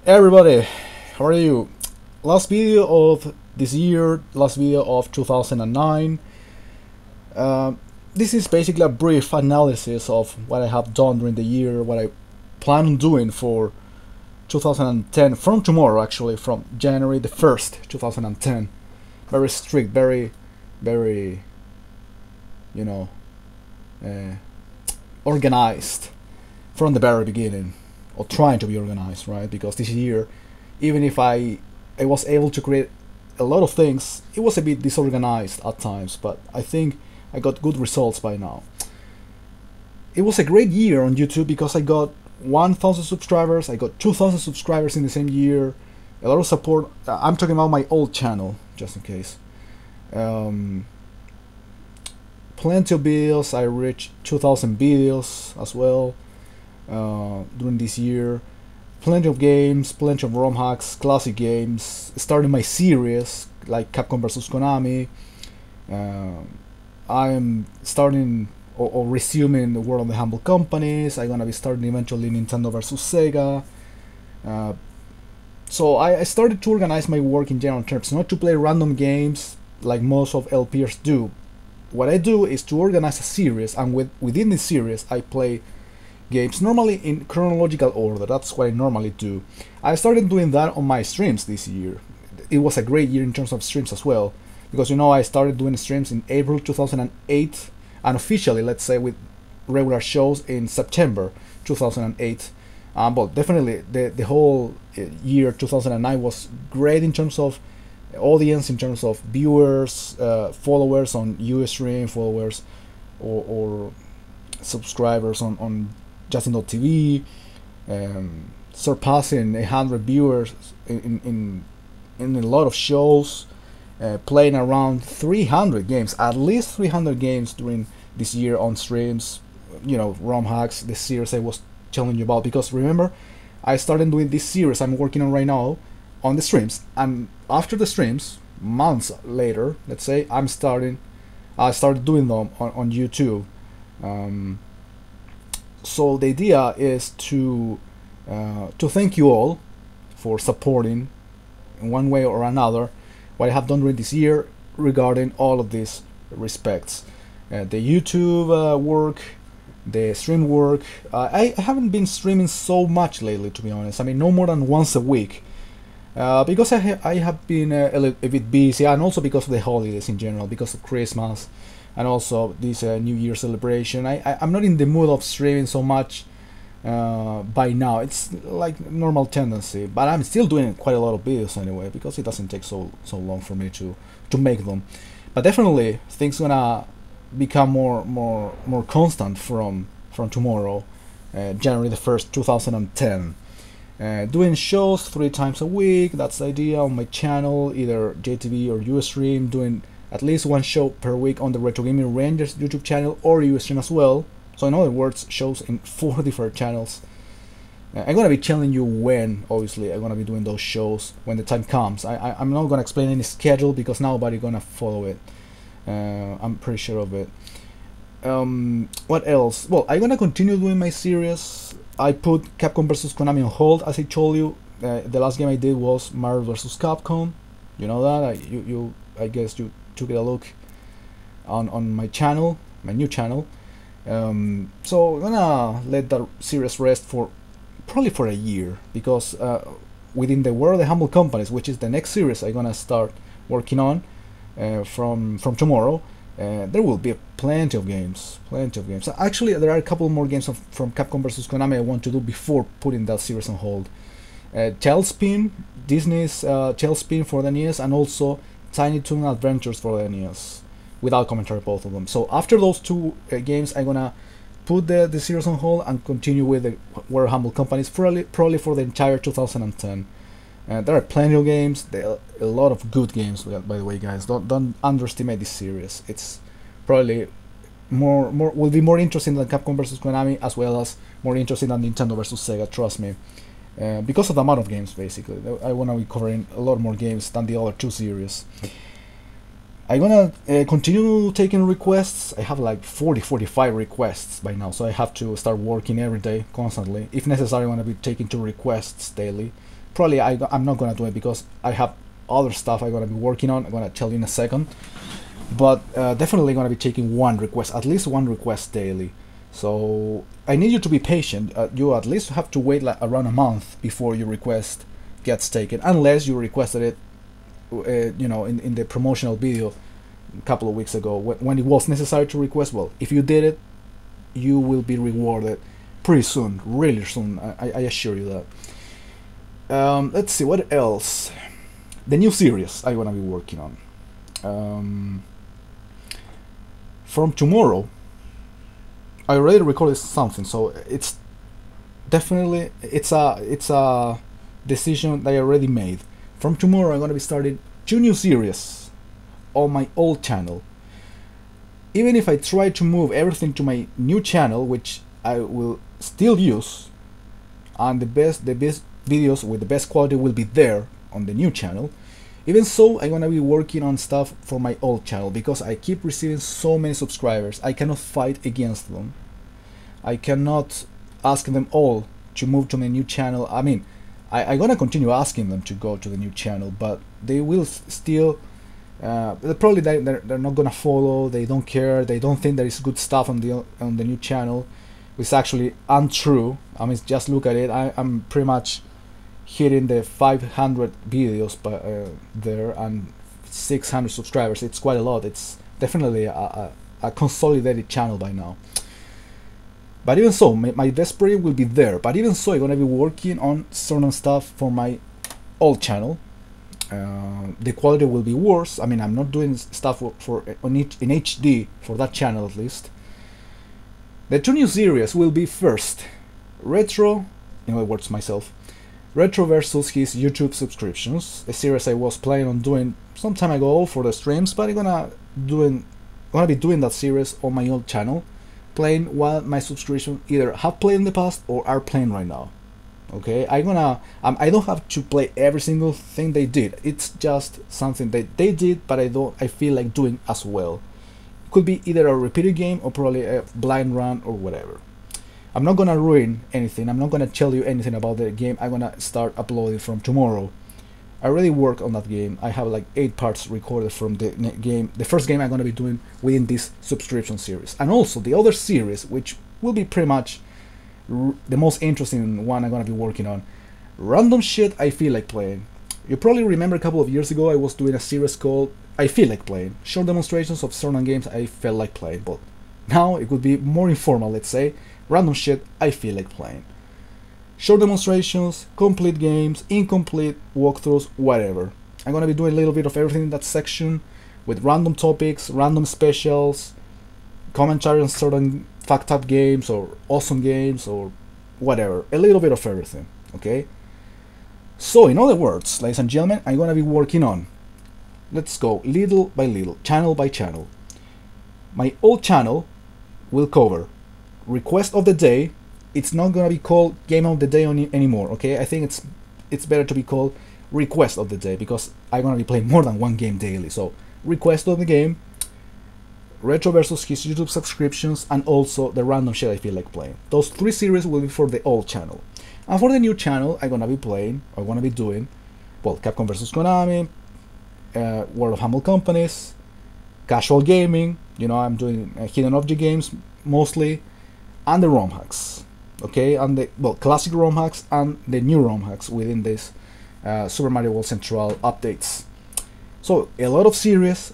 Hey everybody, how are you? Last video of this year, last video of 2009. Uh, this is basically a brief analysis of what I have done during the year, what I plan on doing for 2010, from tomorrow actually, from January the 1st, 2010. Very strict, very, you know, uh, organized from the very beginning, or trying to be organized, right? Because this year, even if I was able to create a lot of things, it was a bit disorganized at times, but I think I got good results by now. It was a great year on YouTube because I got 1,000 subscribers, I got 2,000 subscribers in the same year, a lot of support. I'm talking about my old channel, just in case. Um, Plenty of videos, I reached 2,000 videos as well during this year. Plenty of games, plenty of ROM hacks, classic games. Starting my series like Capcom vs Konami. Um I'm starting or resuming the World of the Humble Companies. I'm gonna be starting eventually Nintendo vs Sega. Uh, so I started to organize my work in general terms, not to play random games like most of LPers do. What I do is to organize a series, and within this series I play games normally in chronological order. That's what I normally do. I started doing that on my streams this year. It was a great year in terms of streams as well, because I started doing streams in April 2008, and officially, let's say, with regular shows in September 2008. But definitely the whole year 2009 was great in terms of audience, in terms of viewers, followers on Ustream, followers or subscribers on Justin.tv, surpassing 100 viewers in a lot of shows, playing around 300 games, at least 300 games during this year on streams. ROM hacks, the series I was telling you about. Because remember, I started doing this series I'm working on right now on the streams, and after the streams, months later, let's say, I started doing them on YouTube. Um, so the idea is to thank you all for supporting in one way or another what I have done during this year regarding all of these respects. The YouTube work, the stream work. I haven't been streaming so much lately, to be honest. I mean, no more than once a week. Because I have been a bit busy, and also because of the holidays in general, because of Christmas, and also this New Year celebration. I'm not in the mood of streaming so much by now. It's like normal tendency, but I'm still doing quite a lot of videos anyway, because it doesn't take so long for me to make them. But definitely things gonna become more constant from tomorrow, January the 1st, 2010. Doing shows 3 times a week, that's the idea, on my channel, either JTV or Ustream, doing at least one show per week on the Retro Gaming Rangers YouTube channel or Ustream as well. So in other words, shows in 4 different channels. I'm gonna be telling you when, obviously, I'm gonna be doing those shows when the time comes. I'm not gonna explain any schedule because nobody gonna follow it. I'm pretty sure of it. What else? Well, I'm gonna continue doing my series. I put Capcom vs Konami on hold, as I told you. The last game I did was Marvel vs Capcom. You know that. I guess you took a look on my channel, my new channel. So I'm gonna let that series rest for probably for a year, because within the World of the Humble Companies, which is the next series I'm gonna start working on from tomorrow, there will be plenty of games. Actually, there are a couple more games from Capcom vs Konami I want to do before putting that series on hold. Tailspin, Disney's Tailspin for the NES, and also Tiny Toon Adventures for the NES, without commentary, both of them. So after those two games, I'm gonna put the series on hold and continue with the World Humble Companies probably for the entire 2010. There are plenty of games. There are a lot of good games, by the way, guys. Don't underestimate this series. It's probably will be more interesting than Capcom vs Konami, as well as more interesting than Nintendo vs Sega. Trust me, because of the amount of games. Basically, I wanna be covering a lot more games than the other two series. I'm gonna continue taking requests. I have like 45 requests by now, so I have to start working every day, constantly. If necessary, I'm gonna be taking 2 requests daily, Probably I'm not gonna do it because I have other stuff I'm gonna be working on. I'm gonna tell you in a second. But definitely gonna be taking one request, at least one request daily. So I need you to be patient. You at least have to wait like around a month before your request gets taken, unless you requested it, in the promotional video a couple of weeks ago when it was necessary to request. Well, if you did it, you will be rewarded pretty soon, really soon. I assure you that. Let's see what else. The new series I'm gonna be working on. From tomorrow, I already recorded something, so it's definitely it's a decision that I already made. From tomorrow, I'm gonna be starting 2 new series on my old channel. Even if I try to move everything to my new channel, which I will still use, and the best videos with the best quality will be there on the new channel. Even so, I'm gonna be working on stuff for my old channel because I keep receiving so many subscribers. I cannot fight against them. I cannot ask them all to move to my new channel. I mean, I'm gonna continue asking them to go to the new channel, but they will still probably they're not gonna follow. They don't care. They don't think there is good stuff on the new channel, which is actually untrue. I mean, just look at it. I'm pretty much hitting the 500 videos there and 600 subscribers. It's quite a lot. It's definitely a consolidated channel by now. But even so, my best project will be there. But even so, I'm gonna be working on certain stuff for my old channel. The quality will be worse. I mean, I'm not doing stuff in HD for that channel at least. The 2 new series will be first Retro, in other words myself, Retro versus his YouTube subscriptions, a series I was planning on doing some time ago for the streams, but I'm gonna be doing that series on my old channel, playing while my subscription either have played in the past or are playing right now. Okay, I don't have to play every single thing they did. It's just something that they did, but I feel like doing as well. It could be either a repeated game or probably a blind run or whatever. I'm not gonna ruin anything. I'm not gonna tell you anything about the game. I'm gonna start uploading from tomorrow. I already work on that game. I have like 8 parts recorded from the game. The first game I'm gonna be doing within this subscription series, and also the other series, which will be pretty much the most interesting one I'm gonna be working on. Random shit I feel like playing. You probably remember a couple of years ago I was doing a series called I Feel Like Playing. Short demonstrations of certain games I felt like playing, but now it would be more informal, let's say. Random shit I feel like playing. Short demonstrations, complete games, incomplete walkthroughs, whatever. I'm gonna be doing a little bit of everything in that section with random topics, random specials, commentary on certain fucked up games or awesome games or whatever. A little bit of everything, okay? So in other words, ladies and gentlemen, I'm gonna be working on, let's go little by little, channel by channel. My old channel will cover request of the day. It's not gonna be called game of the day anymore, okay? I think it's better to be called request of the day because I'm gonna be playing more than one game daily. So request of the game, Retro versus his YouTube subscriptions, and also the random shit I feel like playing. Those 3 series will be for the old channel. And for the new channel, I'm gonna be doing, well, Capcom versus Konami, World of Humble Companies, casual gaming, I'm doing hidden object games mostly, and the ROM hacks, okay, and the classic ROM hacks and the new ROM hacks within this Super Mario World Central updates. So a lot of series.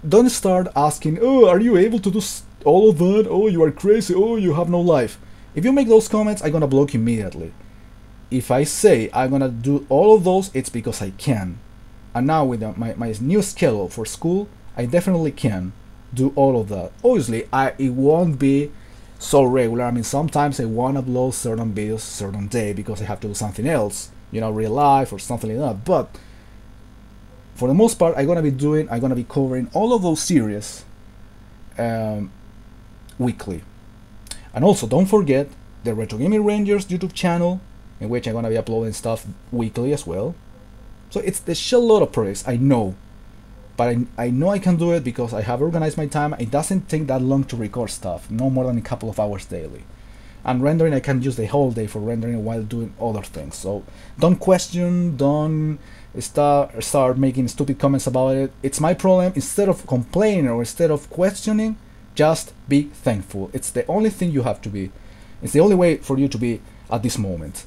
Don't start asking, oh, are you able to do all of that? Oh, you are crazy. Oh, you have no life. If you make those comments, I'm gonna block you immediately. If I say I'm gonna do all of those, it's because I can. And now with my new schedule for school, I definitely can do all of that. Obviously, it won't be so regular. I mean, sometimes I won't upload certain videos certain day because I have to do something else, real life or something like that. But for the most part, I'm gonna be covering all of those series weekly. And also, don't forget the Retro Gaming Rangers YouTube channel, in which I'm gonna be uploading stuff weekly as well. So it's a shell load of projects, I know. But I know I can do it because I have organized my time. It doesn't take that long to record stuff, no more than a couple of hours daily. And rendering, I can use the whole day for rendering while doing other things. So don't question, don't start making stupid comments about it. It's my problem. Instead of complaining or instead of questioning, just be thankful. It's the only thing you have to be. It's the only way for you to be at this moment.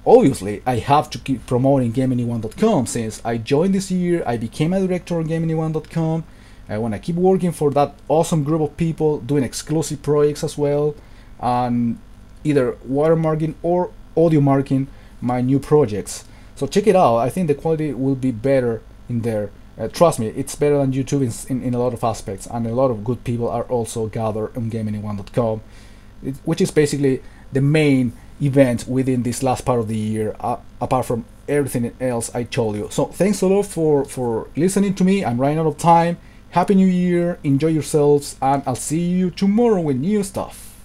Obviously, I have to keep promoting GameAnyone.com since I joined this year. I became a director on GameAnyone.com. I want to keep working for that awesome group of people, doing exclusive projects as well, and either watermarking or audio marking my new projects. So check it out. I think the quality will be better in there. Trust me, it's better than YouTube in a lot of aspects, and a lot of good people are also gathered on GameAnyone.com, which is basically the main event within this last part of the year, apart from everything else I told you. So thanks a lot for listening to me. I'm running out of time. Happy New Year, enjoy yourselves, and I'll see you tomorrow with new stuff.